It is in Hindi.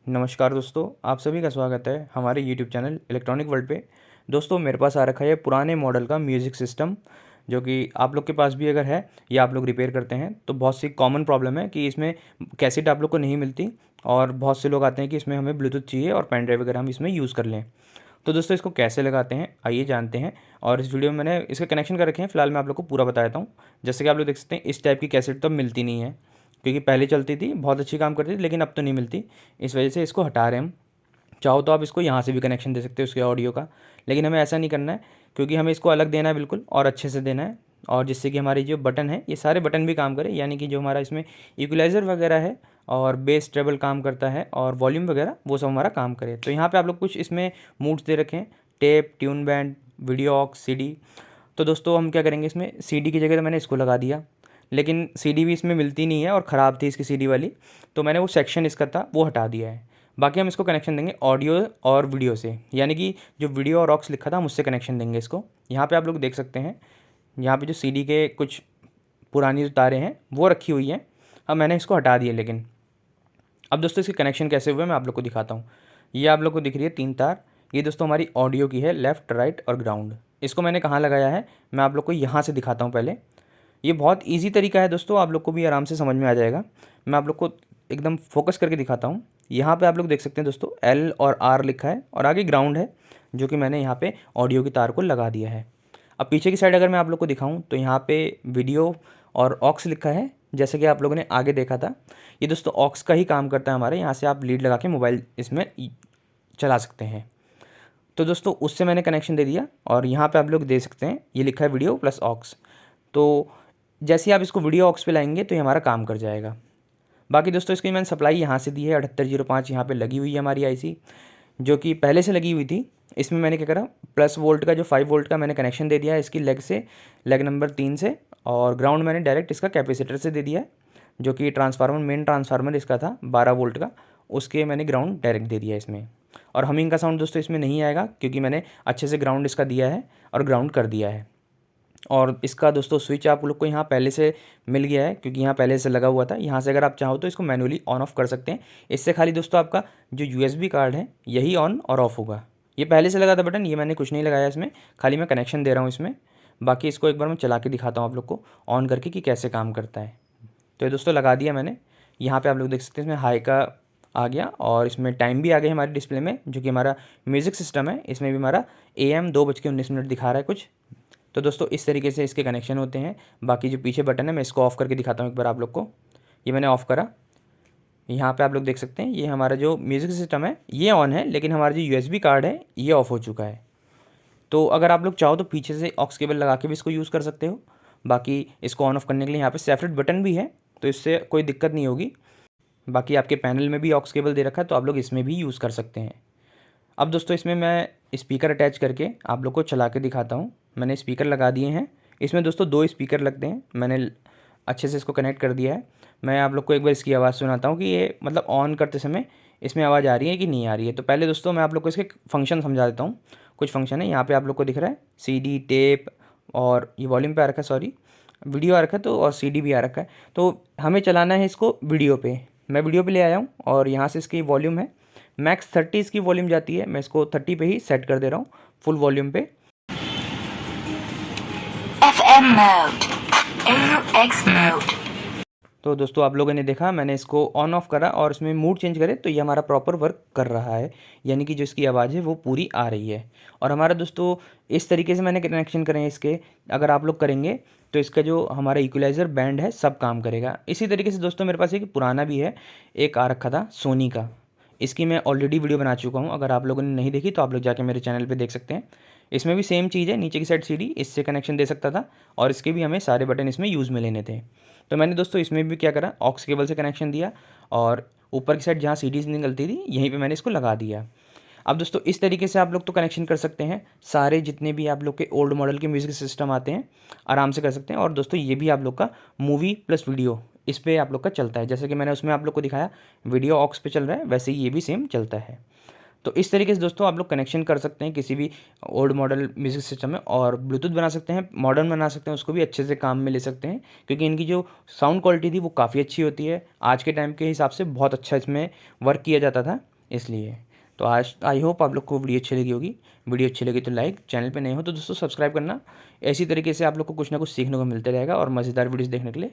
नमस्कार दोस्तों, आप सभी का स्वागत है हमारे YouTube चैनल इलेक्ट्रॉनिक वर्ल्ड पे। दोस्तों मेरे पास आ रखा है पुराने मॉडल का म्यूज़िक सिस्टम, जो कि आप लोग के पास भी अगर है या आप लोग रिपेयर करते हैं तो बहुत सी कॉमन प्रॉब्लम है कि इसमें कैसेट आप लोग को नहीं मिलती। और बहुत से लोग आते हैं कि इसमें हमें ब्लूटूथ चाहिए और पेन ड्राइव वगैरह हम इसमें यूज़ कर लें। तो दोस्तों इसको कैसे लगाते हैं आइए जानते हैं। और इस वीडियो में मैंने इसके कनेक्शन कर रखे हैं, फिलहाल मैं आप लोग को पूरा बता देता हूँ। जैसे कि आप लोग देख सकते हैं इस टाइप की कैसेट तो मिलती नहीं है, क्योंकि पहले चलती थी, बहुत अच्छी काम करती थी, लेकिन अब तो नहीं मिलती। इस वजह से इसको हटा रहे हैं हम। चाहो तो आप इसको यहाँ से भी कनेक्शन दे सकते हो उसके ऑडियो का, लेकिन हमें ऐसा नहीं करना है, क्योंकि हमें इसको अलग देना है बिल्कुल और अच्छे से देना है। और जिससे कि हमारी जो बटन है ये सारे बटन भी काम करें, यानी कि जो हमारा इसमें इक्वलाइज़र वगैरह है और बेस ट्रेबल काम करता है और वॉल्यूम वगैरह वो सब हमारा काम करे। तो यहाँ पे आप लोग कुछ इसमें मूड्स दे रखे हैं, tape, tune band, video aux, CD. तो दोस्तों हम क्या करेंगे, इसमें सीडी की जगह तो मैंने इसको लगा दिया, लेकिन सीडी भी इसमें मिलती नहीं है और ख़राब थी इसकी सीडी वाली, तो मैंने वो सेक्शन इसका था वो हटा दिया है। बाकी हम इसको कनेक्शन देंगे ऑडियो और वीडियो से, यानी कि जो वीडियो और ऑक्स लिखा था हम उससे कनेक्शन देंगे इसको। यहाँ पे आप लोग देख सकते हैं, यहाँ पे जो सीडी के कुछ पुरानी जो तारें हैं वो रखी हुई हैं। अब मैंने इसको हटा दिया, लेकिन अब दोस्तों इसके कनेक्शन कैसे हुए मैं आप लोग को दिखाता हूँ। ये आप लोग को दिख रही है 3 तार, ये दोस्तों हमारी ऑडियो की है, लेफ़्ट, राइट और ग्राउंड। इसको मैंने कहाँ लगाया है मैं आप लोग को यहाँ से दिखाता हूँ पहले। ये बहुत ईजी तरीका है दोस्तों, आप लोग को भी आराम से समझ में आ जाएगा। मैं आप लोग को एकदम फोकस करके दिखाता हूँ। यहाँ पे आप लोग देख सकते हैं दोस्तों एल और आर लिखा है और आगे ग्राउंड है, जो कि मैंने यहाँ पे ऑडियो की तार को लगा दिया है। अब पीछे की साइड अगर मैं आप लोग को दिखाऊँ तो यहाँ पे वीडियो और ऑक्स लिखा है, जैसे कि आप लोगों ने आगे देखा था। ये दोस्तों ऑक्स का ही काम करता है हमारे, यहाँ से आप लीड लगा के मोबाइल इसमें चला सकते हैं। तो दोस्तों उससे मैंने कनेक्शन दे दिया और यहाँ पे आप लोग दे सकते हैं ये लिखा है वीडियो प्लस ऑक्स। तो जैसे ही आप इसको वीडियो ऑक्स पे लाएंगे तो ये हमारा काम कर जाएगा। बाकी दोस्तों इसकी मैंने सप्लाई यहाँ से दी है 7805, यहाँ पे लगी हुई है हमारी आईसी, जो कि पहले से लगी हुई थी। इसमें मैंने क्या करा, प्लस वोल्ट का जो 5 वोल्ट का मैंने कनेक्शन दे दिया है इसकी लेग से, लेग नंबर 3 से। और ग्राउंड मैंने डायरेक्ट इसका कैपेसिटर से दे दिया है, जो कि ट्रांसफार्मर, मेन ट्रांसफार्मर इसका था 12 वोल्ट का, उसके मैंने ग्राउंड डायरेक्ट दे दिया इसमें। और हमिंग का साउंड दोस्तों इसमें नहीं आएगा, क्योंकि मैंने अच्छे से ग्राउंड इसका दिया है और ग्राउंड कर दिया है। और इसका दोस्तों स्विच आप लोग को यहाँ पहले से मिल गया है, क्योंकि यहाँ पहले से लगा हुआ था। यहाँ से अगर आप चाहो तो इसको मैनुअली ऑन ऑफ कर सकते हैं। इससे खाली दोस्तों आपका जो यूएसबी कार्ड है यही ऑन और ऑफ होगा। ये पहले से लगा था बटन, ये मैंने कुछ नहीं लगाया इसमें, खाली मैं कनेक्शन दे रहा हूँ इसमें। बाकी इसको एक बार मैं चला के दिखाता हूँ आप लोग को ऑन करके कि कैसे काम करता है। तो ये दोस्तों लगा दिया मैंने। यहाँ पर आप लोग देख सकते हैं इसमें हाई का आ गया और इसमें टाइम भी आ गया हमारे डिस्प्ले में, जो कि हमारा म्यूज़िक सिस्टम है। इसमें भी हमारा AM 2:19 दिखा रहा है कुछ। तो दोस्तों इस तरीके से इसके कनेक्शन होते हैं। बाकी जो पीछे बटन है मैं इसको ऑफ़ करके दिखाता हूँ एक बार आप लोग को। ये मैंने ऑफ़ करा, यहाँ पे आप लोग देख सकते हैं ये हमारा जो म्यूज़िक सिस्टम है ये ऑन है, लेकिन हमारा जो USB कार्ड है ये ऑफ़ हो चुका है। तो अगर आप लोग चाहो तो पीछे से ऑक्स केबल लगा के भी इसको यूज़ कर सकते हो। बाकी इसको ऑन ऑफ़ करने के लिए यहाँ पर सेपरेट बटन भी है, तो इससे कोई दिक्कत नहीं होगी। बाकी आपके पैनल में भी ऑक्स केबल दे रखा है, तो आप लोग इसमें भी यूज़ कर सकते हैं। अब दोस्तों इसमें मैं स्पीकर अटैच करके आप लोग को चला के दिखाता हूँ। मैंने स्पीकर लगा दिए हैं। इसमें दोस्तों 2 स्पीकर लगते हैं, मैंने अच्छे से इसको कनेक्ट कर दिया है। मैं आप लोग को एक बार इसकी आवाज़ सुनाता हूँ कि ये मतलब ऑन करते समय इसमें आवाज़ आ रही है कि नहीं आ रही है। तो पहले दोस्तों मैं आप लोग को इसके फंक्शन समझा देता हूँ। कुछ फंक्शन है, यहाँ पर आप लोग को दिख रहा है CD, टेप और ये वॉल्यूम पे आ रखा है, सॉरी वीडियो आ रखा है, तो और CD भी आ रखा है। तो हमें चलाना है इसको वीडियो पे। मैं वीडियो पे ले आया हूँ और यहाँ से इसकी वॉल्यूम है मैक्स 30 इसकी वॉल्यूम जाती है। मैं इसको 30 पे ही सेट कर दे रहा हूँ फुल वॉल्यूम पे। FM mode, AUX mode। तो दोस्तों आप लोगों ने देखा मैंने इसको ऑन ऑफ करा और इसमें मूड चेंज करे तो ये हमारा प्रॉपर वर्क कर रहा है, यानी कि जो इसकी आवाज़ है वो पूरी आ रही है। और हमारा दोस्तों इस तरीके से मैंने कनेक्शन करे हैं इसके, अगर आप लोग करेंगे तो इसका जो हमारा इक्वलाइज़र बैंड है सब काम करेगा। इसी तरीके से दोस्तों मेरे पास एक पुराना भी है, एक आ रखा था सोनी का। इसकी मैं ऑलरेडी वीडियो बना चुका हूँ, अगर आप लोगों ने नहीं देखी तो आप लोग जाके मेरे चैनल पे देख सकते हैं। इसमें भी सेम चीज़ है, नीचे की साइड CD इससे कनेक्शन दे सकता था और इसके भी हमें सारे बटन इसमें यूज़ में लेने थे। तो मैंने दोस्तों इसमें भी क्या करा, ऑक्स केबल से कनेक्शन दिया और ऊपर की साइड जहाँ CDs निकलती थी यहीं पर मैंने इसको लगा दिया। अब दोस्तों इस तरीके से आप लोग तो कनेक्शन कर सकते हैं, सारे जितने भी आप लोग के ओल्ड मॉडल के म्यूज़िक सिस्टम आते हैं आराम से कर सकते हैं। और दोस्तों ये भी आप लोग का मूवी प्लस वीडियो इस पे आप लोग का चलता है, जैसे कि मैंने उसमें आप लोग को दिखाया वीडियो ऑक्स पे चल रहा है, वैसे ही ये भी सेम चलता है। तो इस तरीके से दोस्तों आप लोग कनेक्शन कर सकते हैं किसी भी ओल्ड मॉडल म्यूज़िक सिस्टम में, और ब्लूटूथ बना सकते हैं, मॉडर्न बना सकते हैं, उसको भी अच्छे से काम में ले सकते हैं, क्योंकि इनकी जो साउंड क्वालिटी थी वो काफ़ी अच्छी होती है। आज के टाइम के हिसाब से बहुत अच्छा इसमें वर्क किया जाता था। इसलिए। तो आज आई होप आप लोग को वीडियो अच्छी लगी होगी। वीडियो अच्छी लगी तो लाइक, चैनल पे नए हो तो दोस्तों सब्सक्राइब करना। ऐसी तरीके से आप लोग को कुछ ना कुछ सीखने को मिलते रहेगा और मज़ेदार वीडियोस देखने के लिए